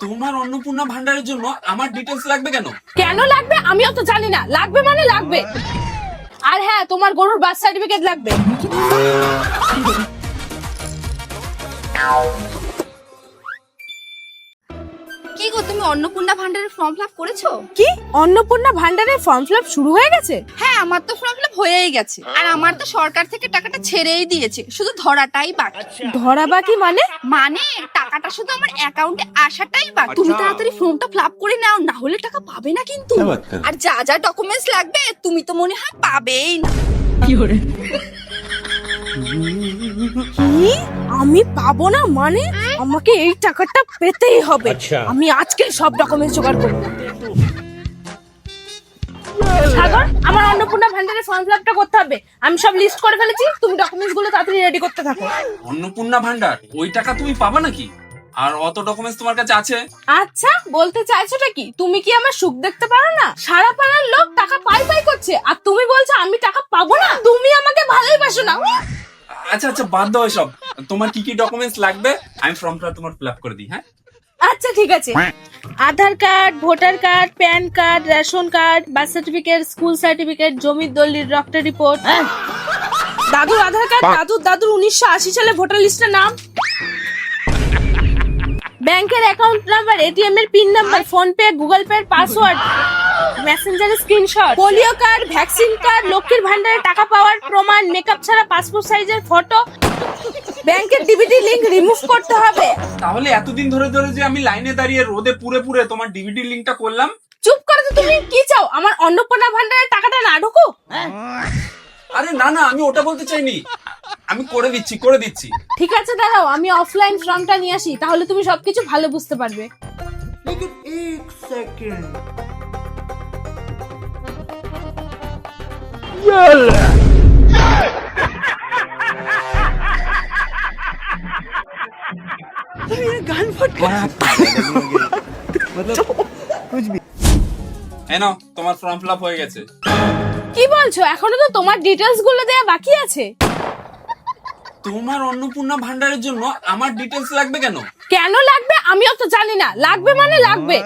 তোমার অন্নপূর্ণা ভান্ডারের জন্য আমার ডিটেলস লাগবে কেন? কেন লাগবে আমিও তো জানি না, লাগবে মানে লাগবে। আর হ্যাঁ, তোমার গরুর বার্থ সার্টিফিকেট লাগবে। কি গো, তুমি অন্নপূর্ণা ভান্ডারের ফর্ম ফিল আপ করেছো? কি অন্নপূর্ণা ভান্ডারের ফর্ম ফিল আপ শুরু হয়ে গেছে? হ্যাঁ, আমার তো ফর্ম ফিল আপ হয়েই গেছে। আর আমার তো সরকার থেকে টাকাটা ছেড়েই দিয়েছে, শুধু ধরাটাই বাকি। ধরা বাকি মানে? মানে টাকাটা শুধু আমার অ্যাকাউন্টে আসাটাই বাকি। তুমি তাড়াতাড়ি ফর্মটা ফিল আপ করে নাও, না হলে টাকা পাবে না কিন্তু। আর যা যা ডকুমেন্টস লাগবে তুমি তো মনে হয় পাবেই না। কি আমি পাবো না মানে? আমাকে এই টাকাটা পেতেই হবে। আমি আজকে সব ডকুমেন্টস জোগাড় করব। সাগর, আমার অন্নপূর্ণা ভান্ডারের ফর্ম ফিল আপটা করতে হবে। আমি সব লিস্ট করে ফেলেছি, তুমি ডকুমেন্টস গুলো তাড়াতাড়ি রেডি করতে থাকো। অন্নপূর্ণা ভান্ডার, ওই টাকা তুমি পাবা নাকি? আর অত ডকুমেন্টস তোমার কাছে আছে? আচ্ছা, বলতে চাইছোটা কি? তুমি কি আমার সুখ দেখতে পারো না? সারা পাড়ার লোক টাকা পাই পাই করছে, আর তুমি বলছো আমি টাকা পাবো না? তুমি আমাকে ভালোই বাসো না। আচ্ছা আচ্ছা, বাদ দাও এসব। তোমার কি কি ডকুমেন্টস লাগবে আমি ফর্মটা তোমার ফিল আপ করে দিই। হ্যাঁ আচ্ছা ঠিক আছে। Aadhaar card, voter card, PAN card, ration card, birth certificate, school certificate, জমির দলিল, রক্তের রিপোর্ট। দাদুর আধার কার্ড, দাদুর 1980 সালে ভোটার লিস্টের নাম, ব্যাংকের অ্যাকাউন্ট নাম্বার, এটিএম এর PIN number, PhonePe, Google Pay এর পাসওয়ার্ড, মেসেঞ্জারের screenshot, polio card, vaccine card, লক্ষ্মীর ভান্ডারে টাকা পাওয়ার প্রমাণ, মেকআপ ছাড়া পাসপোর্ট সাইজের ফটো, ব্যাংকের ডিবিটি লিংক রিমুভ করতে হবে। তাহলে এতদিন ধরে ধরে যে আমি লাইনে দাঁড়িয়ে রোদে পুড়ে পুড়ে তোমার ডিভিডি লিংকটা করলাম। চুপ করে তো, তুমি কি চাও? আমার অন্নপূর্ণা ভান্ডারের টাকাটা না ঢুকো? আরে না না, আমি ওটা বলতে চাইনি। আমি করে দিচ্ছি। ঠিক আছে, দাঁড়াও, আমি অফলাইন ফর্মটা নিয়ে আসি, তাহলে তুমি সবকিছু ভালো বুঝতে পারবে। लेकिन एक सेकंड এই নাও, তোমার ফর্ম ফিল আপ হয়ে গেছে। কি বলছো? এখনো তো তোমার ডিটেলস গুলো দেয়া বাকি আছে। তোমার অন্নপূর্ণা ভান্ডারের জন্য আমার ডিটেলস লাগবে কেন? কেন লাগবে আমিও তো জানি না, লাগবে মানে লাগবে।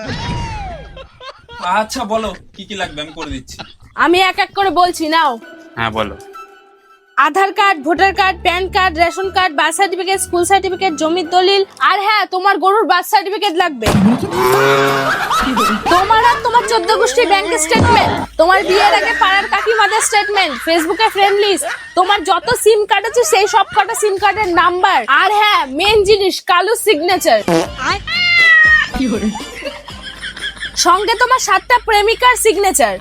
আচ্ছা বলো, কি কি লাগবে আমি করে দিচ্ছি। আমি এক এক করে বলছি, নাও। হ্যাঁ বলো। Aadhaar card, voter card, PAN card, ration card, birth certificate, school certificate, জমির দলিল, আর হ্যাঁ, তোমার গরুর বার্থ সার্টিফিকেট লাগবে। তোমার আর তোমার 14 গোষ্ঠী ব্যাংকের স্টেটমেন্ট, তোমার বিয়ের আগে পাড়ার কাকিমাদের স্টেটমেন্ট, ফেসবুকে ফ্রেন্ড লিস্ট, তোমার যত সিম কার্ড আছে সেই সব কটা সিম কার্ডের নাম্বার, আর হ্যাঁ, মেন জিনিস কালু সিগনেচার। সঙ্গে তোমার 7টা প্রেমিকার সিগনেচার।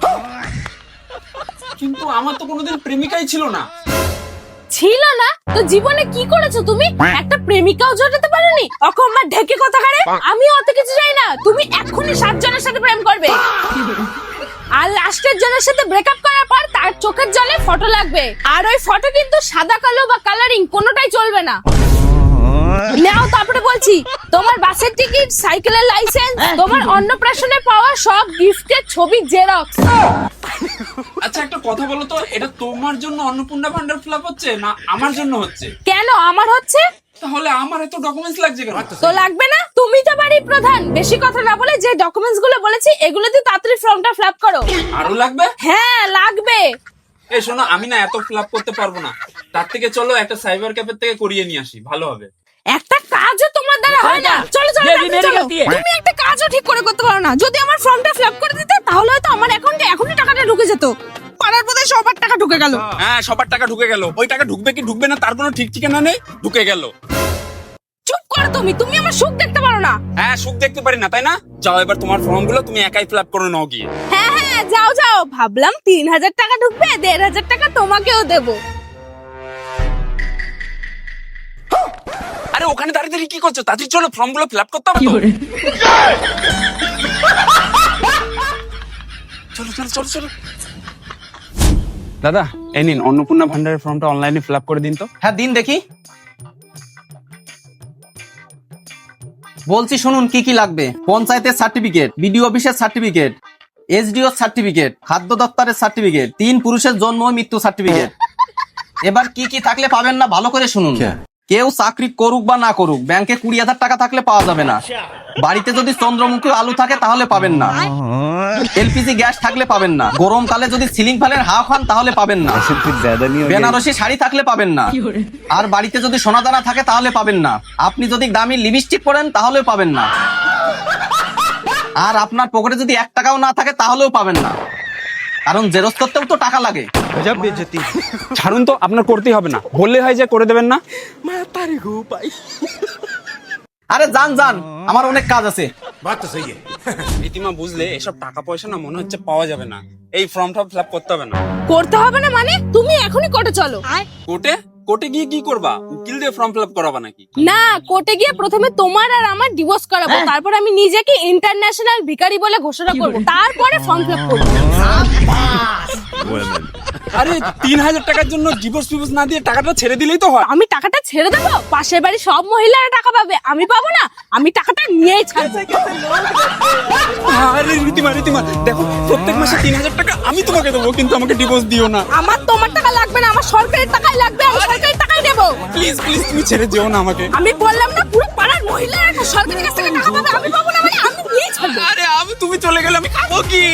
কিন্তু আমার তো কোনোদিন প্রেমিকাই ছিল না। ছিল না তো জীবনে কি করেছো তুমি? একটা প্রেমিকাও জোটাতে পারোনি? অকম্মা ঢেকে কথা কারে। আমি অত কিছু জানি না। তুমি এক্ষুনি 7 জনের সাথে প্রেম করবে, আর লাস্টের জনের সাথে ব্রেকআপ করার পর তার চোখের জলে ফটো লাগবে। আর ওই ফটো কিন্তু সাদা কালো বা কালারিং কোনোটাই চলবে না। নাও, তারপরে বলছি, তোমার বাসের টিকিট, সাইকেলের লাইসেন্স, তোমার অন্নপ্রাশনে পাওয়া সব গিফটের ছবি জেরক্স। আচ্ছা একটা কথা বলো তো, এটা তোমার জন্য অন্নপূর্ণা ভান্ডার ফিল আপ হচ্ছে না আমার জন্য হচ্ছে? কেন আমার হচ্ছে? তাহলে আমার এত ডকুমেন্টস লাগছে কেন? তো লাগবে না, তুমি তো বাড়ির প্রধান। বেশি কথা না বলে যে ডকুমেন্টস গুলো বলেছি এগুলো দিয়ে তাড়াতাড়ি ফর্মটা ফিল আপ করো। আরো লাগবে? হ্যাঁ লাগবে। এই শোনো, আমি না এত ফিল আপ করতে পারবো না। তার থেকে চলো একটা সাইবার ক্যাফে থেকে করিয়ে নিয়ে আসি, ভালো হবে। একটা কাজও তোমার দ্বারা হয় না। চলো চলো, তুমি একটা কাজও ঠিক করে করতে পারো না। যদি আমার ফর্মটা ফিল আপ করে দিতে তাহলে হয়তো আমার অ্যাকাউন্টে এখনই টাকাটা ঢুকে যেত। পাড়ার বোধহয় সবার টাকা ঢুকে গেল। হ্যাঁ, সবার টাকা ঢুকে গেল। ওই টাকা ঢুকবে কি ঢুকবে না তার কোনো ঠিক ঠিকানা নেই, ঢুকে গেল। চুপ করো তুমি, তুমি আমার সুখ দেখতে পারো না। হ্যাঁ, সুখ দেখতে পারি না তাই না? যাও এবার তোমার ফর্ম গুলো তুমি একাই ফিল আপ করে নাও গিয়ে। হ্যাঁ হ্যাঁ, যাও যাও। ভাবলাম 3000 টাকা ঢুকবে, 1500 টাকা তোমাকেও দেবো। আরে ওখানে দাঁড়িয়ে দাঁড়িয়ে কি করছো? তাড়াতাড়ি চলো, ফর্ম গুলো ফিল আপ করতে হবে তো। চলো চলো চলো চলো। দাদা এই নিন, অন্নপূর্ণা ভান্ডারের ফর্মটা অনলাইনে ফিল আপ করে দিন তো। হ্যাঁ দিন দেখি। বলছি শুনুন কি কি লাগবে। পঞ্চায়েতের সার্টিফিকেট, বিডিও অফিসের সার্টিফিকেট, এসডিও সার্টিফিকেট, খাদ্য দপ্তরের সার্টিফিকেট, 3 পুরুষের জন্ম ও মৃত্যু সার্টিফিকেট। এবার কি কি থাকলে পাবেন না ভালো করে শুনুন। কেউ চাকরি করুক বা না করুক, ব্যাংকে 20,000 টাকা থাকলে পাওয়া যাবে না। বাড়িতে যদি চন্দ্রমুখী আলু থাকে তাহলে পাবেন না। এলপিজি গ্যাস থাকলে পাবেন না। গরমকালে যদি সিলিং ফ্যানের হাওয়া খান তাহলে পাবেন না। বেনারসি শাড়ি থাকলে পাবেন না। আর বাড়িতে যদি সোনাদানা থাকে তাহলে পাবেন না। আপনি যদি দামি লিপস্টিক পরেন তাহলেও পাবেন না। আর আপনার পকেটে যদি 1 টাকাও না থাকে তাহলেও পাবেন না, কারণ জেরক্স করতেও তো টাকা লাগে। ছাড়ুন তো, আপনার করতেই হবে না, বললে হয় যে করে দেবেন না। আরে যান যান, আমার অনেক কাজ আছে। রীতিমা বুঝলে এসব টাকা পয়সা না মনে হচ্ছে পাওয়া যাবে না, এই ফর্মটা ফিল আপ করতে হবে না। করতে হবে না মানে? তুমি এখনই কোর্টে চলো। কোর্টে? কোর্টে গিয়ে কি করবা? উকিল দিয়ে ফর্ম ফিল আপ করাবা নাকি? না, কোর্টে গিয়ে প্রথমে তোমার আর আমার ডিভোর্স করাবো, তারপর আমি নিজেকে ইন্টারন্যাশনাল ভিখারি বলে ঘোষণা করবো, তারপরে ফর্ম ফিল আপ করবো। আরে 3,000 টাকার জন্য ডিভোর্স ফিভোর্স না দিয়ে টাকাটা ছেড়ে দিলেই তো হয়। আমি টাকাটা ছেড়ে দেবো? পাশের বাড়ি সব মহিলারা টাকা পাবে, আমি পাবো না? আমি টাকাটা নিয়েই ছাড়বো। আরে রীতিমা রীতিমা দেখো, প্রত্যেক মাসে 3,000 টাকা আমি তোমাকে দেবো, কিন্তু আমাকে ডিভোর্স দিও না। আমার তোমার টাকা লাগবে না, আমার সরকারের টাকাই লাগবে, আমি সরকারি টাকাই দেবো। প্লিজ প্লিজ তুমি ছেড়ে যেও না আমাকে। আমি বললাম না, পুরো পাড়ার মহিলারা সরকারের কাছ থেকে টাকা পাবে, আমি পাবো না মানে আমি নিয়েই ছাড়বো। আরে তুমি চলে গেলে আমি খাবো কি?